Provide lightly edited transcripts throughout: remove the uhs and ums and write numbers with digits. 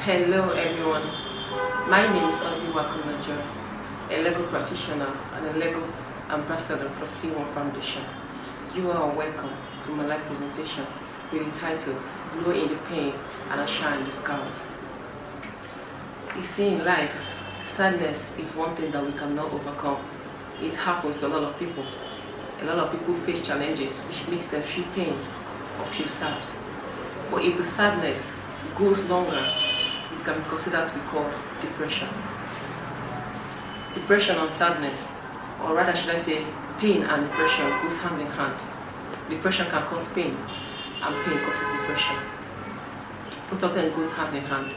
Hello everyone, my name is Ozoihu, a legal practitioner and a legal ambassador for C1 Foundation. You are welcome to my live presentation with the title Glow in the Pain and Outshine the Scars. You see, in life, sadness is one thing that we cannot overcome. It happens to a lot of people. A lot of people face challenges which makes them feel pain or feel sad. But if the sadness goes longer, it can be considered to be called depression. Depression and sadness, or rather should I say pain and depression, goes hand in hand. Depression can cause pain and pain causes depression. Both of them goes hand in hand.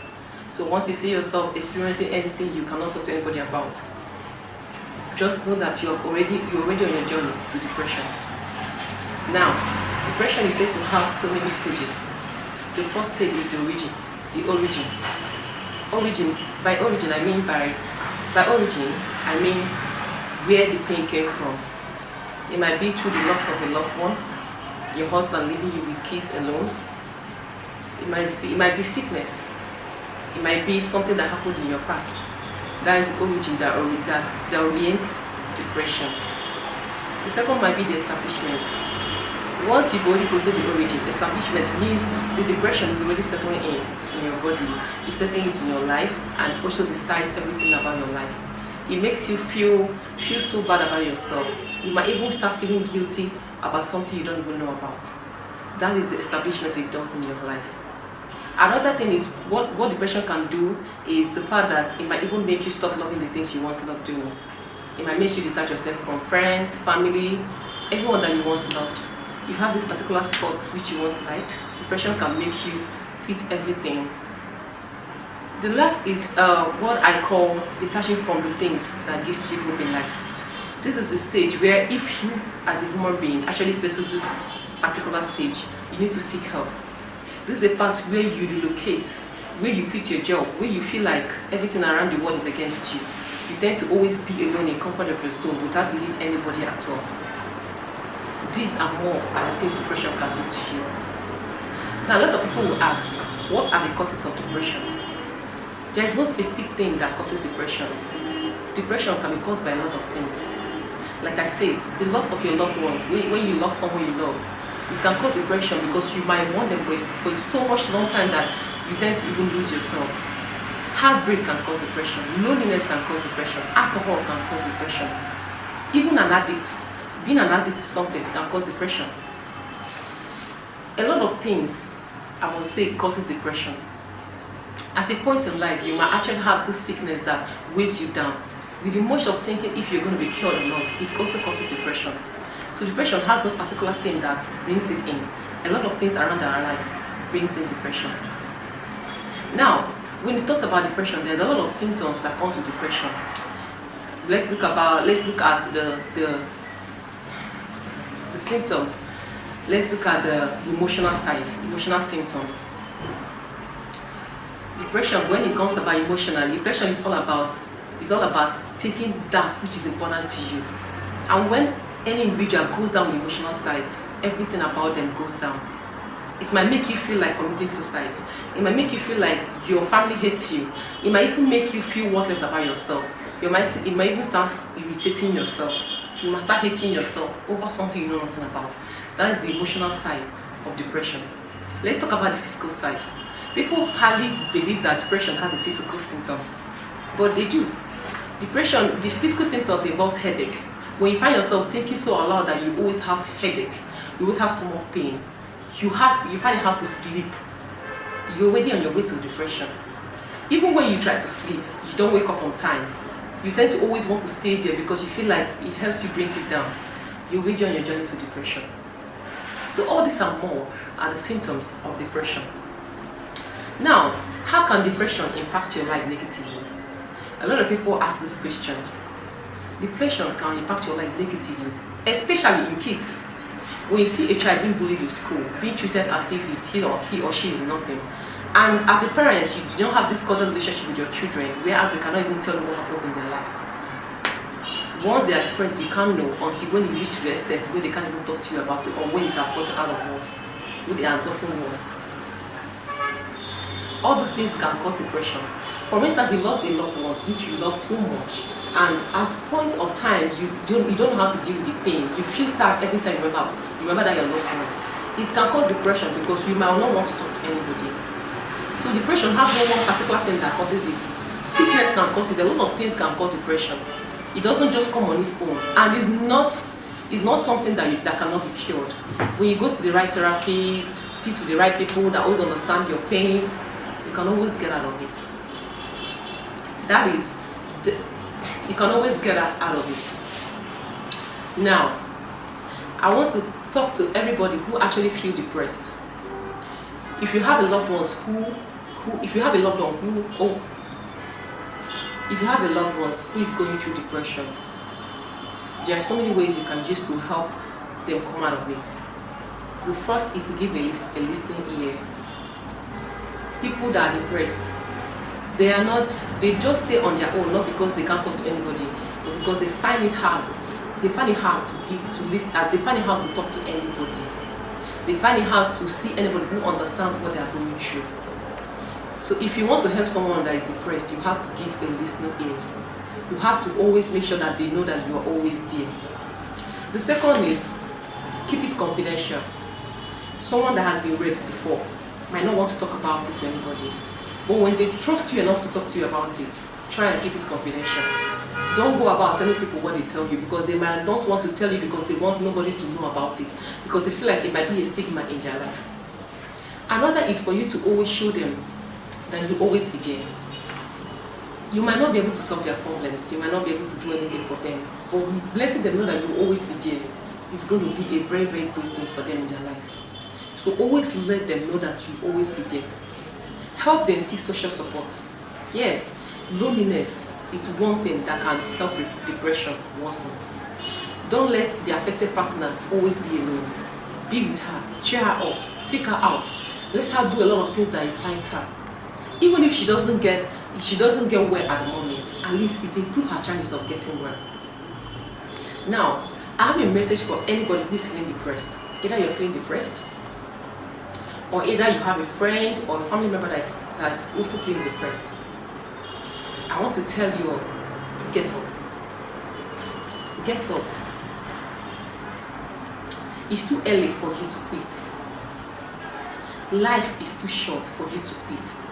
So once you see yourself experiencing anything you cannot talk to anybody about, just know that you're already on your journey to depression. Now, depression is said to have so many stages. The first stage is the origin. By origin, I mean where the pain came from. It might be through the loss of a loved one, your husband leaving you with kids alone. It might be sickness. It might be something that happened in your past. That is the origin that orients depression. The second might be the establishment. Once you've already gotten the origin, establishment means the depression is already settling in your body. It's settling in your life and also decides everything about your life. It makes you feel so bad about yourself. You might even start feeling guilty about something you don't even know about. That is the establishment it does in your life. Another thing is what depression can do is the fact that it might even make you stop loving the things you once loved doing. It might make you detach yourself from friends, family, everyone that you once loved. If you have these particular spots which you once liked, depression can make you quit everything. The last is what I call detaching from the things that gives you hope in life. This is the stage where if you as a human being actually faces this particular stage, you need to seek help. This is a part where you relocate, where you quit your job, where you feel like everything around the world is against you. You tend to always be alone in comfort of your soul without needing anybody at all. These and more are the things depression can do to you. Now, a lot of people will ask, what are the causes of depression? There is no specific thing that causes depression. Depression can be caused by a lot of things. Like I say, the loss of your loved ones, when you lost someone you love, it can cause depression because you might want them for so much long time that you tend to even lose yourself. Heartbreak can cause depression. Loneliness can cause depression. Alcohol can cause depression. Even an addict. Being an addict to something can cause depression. A lot of things, I must say, causes depression. At a point in life, you might actually have this sickness that weighs you down. With the much of thinking if you're going to be cured or not, it also causes depression. So depression has no particular thing that brings it in. A lot of things around our lives brings in depression. Now, when we talk about depression, there are a lot of symptoms that cause depression. Let's look at the symptoms. Let's look at the emotional side, emotional symptoms. Depression, when it comes about emotional, depression is all about taking that which is important to you. And when any individual goes down the emotional sides, everything about them goes down. It might make you feel like committing suicide. It might make you feel like your family hates you. It might even make you feel worthless about yourself. It might even start irritating yourself. You must start hating yourself over something you know nothing about. That is the emotional side of depression. Let's talk about the physical side. People hardly believe that depression has a physical symptoms, but they do. Depression, the physical symptoms involves headache. When you find yourself thinking so aloud that you always have headache, you always have stomach pain, you find it hard to sleep, you're already on your way to depression. Even when you try to sleep, you don't wake up on time. You tend to always want to stay there because you feel like it helps you bring it down. You're already on your journey to depression. So all these and more are the symptoms of depression. Now, how can depression impact your life negatively? A lot of people ask these questions. Depression can impact your life negatively, especially in kids. When you see a child being bullied in school, being treated as if he or she is nothing, and as a parent, you do not have this cordial relationship with your children, whereas they cannot even tell you what happens in their life. Once they are depressed, you can't know until when you reach the extent where they can't even talk to you about it, or when it has gotten out of worse, when they have gotten worse. All those things can cause depression. For instance, you lost a loved one which you love so much, and at point of time you don't know how to deal with the pain. You feel sad every time you remember that your loved one. It can cause depression because you might not want to talk to anybody. So depression has no one particular thing that causes it. Sickness can cause it. A lot of things can cause depression. It doesn't just come on its own, and it's not something that cannot be cured. When you go to the right therapies, sit with the right people that always understand your pain, you can always get out of it. You can always get out of it. Now, I want to talk to everybody who actually feel depressed. If you have a loved one who is going through depression, there are so many ways you can use to help them come out of it. The first is to give a listening ear. People that are depressed, they just stay on their own, not because they can't talk to anybody, but because they find it hard. They find it hard to listen. They find it hard to talk to anybody. They find it hard to see anybody who understands what they are going through. So if you want to help someone that is depressed, you have to give a listening ear. You have to always make sure that they know that you are always there. The second is keep it confidential. Someone that has been raped before might not want to talk about it to anybody. But when they trust you enough to talk to you about it, try and keep it confidential. Don't go about telling people what they tell you, because they might not want to tell you because they want nobody to know about it, because they feel like it might be a stigma in their life. Another is for you to always show them that you'll always be there. You might not be able to solve their problems, you might not be able to do anything for them, but letting them know that you'll always be there is going to be a very, very good thing for them in their life. So always let them know that you'll always be there. Help them see social support. Yes, loneliness is one thing that can help depression worsen. Don't let the affected partner always be alone. Be with her, cheer her up, take her out. Let her do a lot of things that excites her. Even if she doesn't get well at the moment, at least it improves her chances of getting well. Now, I have a message for anybody who is feeling depressed. Either you're feeling depressed, or either you have a friend or a family member that is also feeling depressed. I want to tell you to get up. Get up. It's too early for you to quit. Life is too short for you to quit.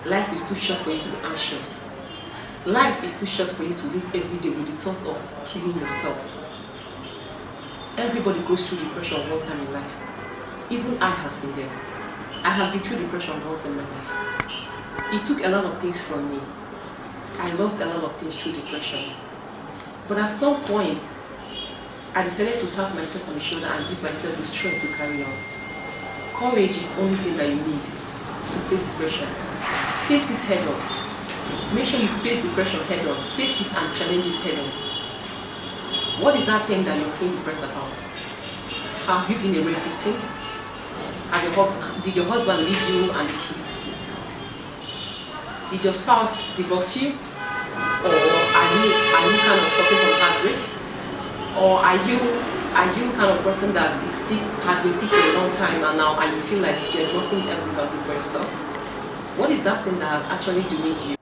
Life is too short for you to be anxious. Life is too short for you to live every day with the thought of killing yourself. Everybody goes through depression one time in life. Even I have been there. I have been through depression once in my life. It took a lot of things from me. I lost a lot of things through depression. But at some point, I decided to tap myself on the shoulder and give myself the strength to carry on. Courage is the only thing that you need to face depression. Face it head on. Make sure you face depression head on. Face it and challenge it head on. What is that thing that you're feeling depressed about? Have you been a rape victim? Did your husband leave you and the kids? Did your spouse divorce you? Or are you kind of suffering from heartbreak? Or are you kind of person that is sick, has been sick for a long time, and you feel like there's nothing else you can do for yourself? What is that thing that has actually delayed you?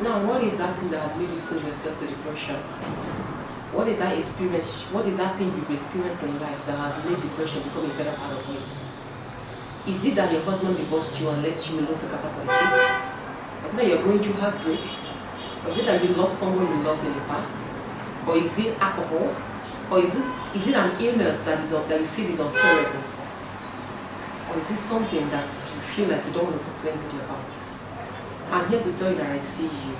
Now, what is that thing that has made you slow yourself to depression? What is that experience? What is that thing you've experienced in life that has made depression become a better part of you? Is it that your husband divorced you and left you alone to cater for the kids? Is it that you're going through heartbreak? Or is it that you lost someone you loved in the past? Or is it alcohol? Or is it an illness that you feel is incurable? Or is it something that you feel like you don't want to talk to anybody about? I'm here to tell you that I see you.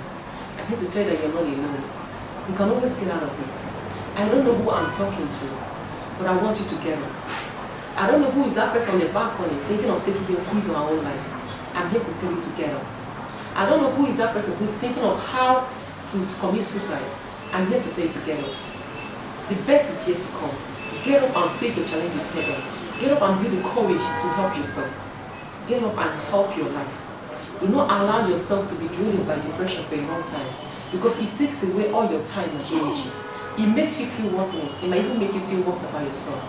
I'm here to tell you that you're not alone. You can always get out of it. I don't know who I'm talking to, but I want you to get up. I don't know who is that person on the balcony thinking of taking his or her own life. I'm here to tell you to get up. I don't know who is that person who is thinking of how to commit suicide. I'm here to tell you to get up. The best is yet to come. Get up and face your challenges head on. Get up and build the courage to help yourself. Get up and help your life. Do not allow yourself to be driven by depression for a long time, because it takes away all your time and energy. It makes you feel worthless. It might even make you feel worse about yourself.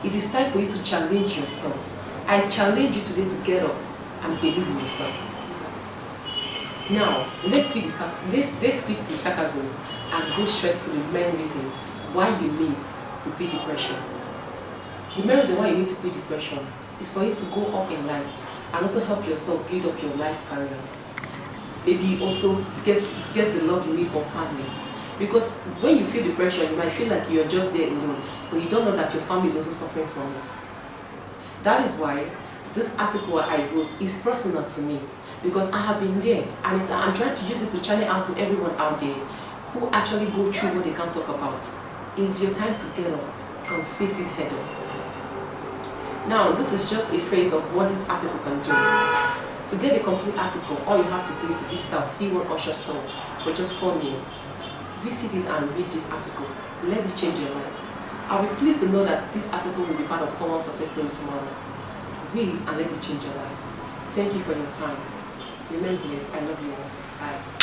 It is time for you to challenge yourself. I challenge you today to get up. and believe in yourself. Now, let's quit the sarcasm and go straight to the main reason why you need to quit depression. The main reason why you need to quit depression is for you to go up in life and also help yourself build up your life careers. Maybe you also get the love you need from family. Because when you feel depression, you might feel like you're just there alone, but you don't know that your family is also suffering from it. That is why this article I wrote is personal to me, because I have been there, and I'm trying to use it to channel out to everyone out there who actually go through what they can't talk about. It's your time to get up and face it head on. Now, this is just a phrase of what this article can do. To get the complete article, all you have to do is to visit our C1 Usher store for just $4 million. Visit it and read this article. Let it change your life. I'll be pleased to know that this article will be part of someone's success story tomorrow. Read it and let it change your life. Thank you for your time. Remain blessed. I love you all. Bye.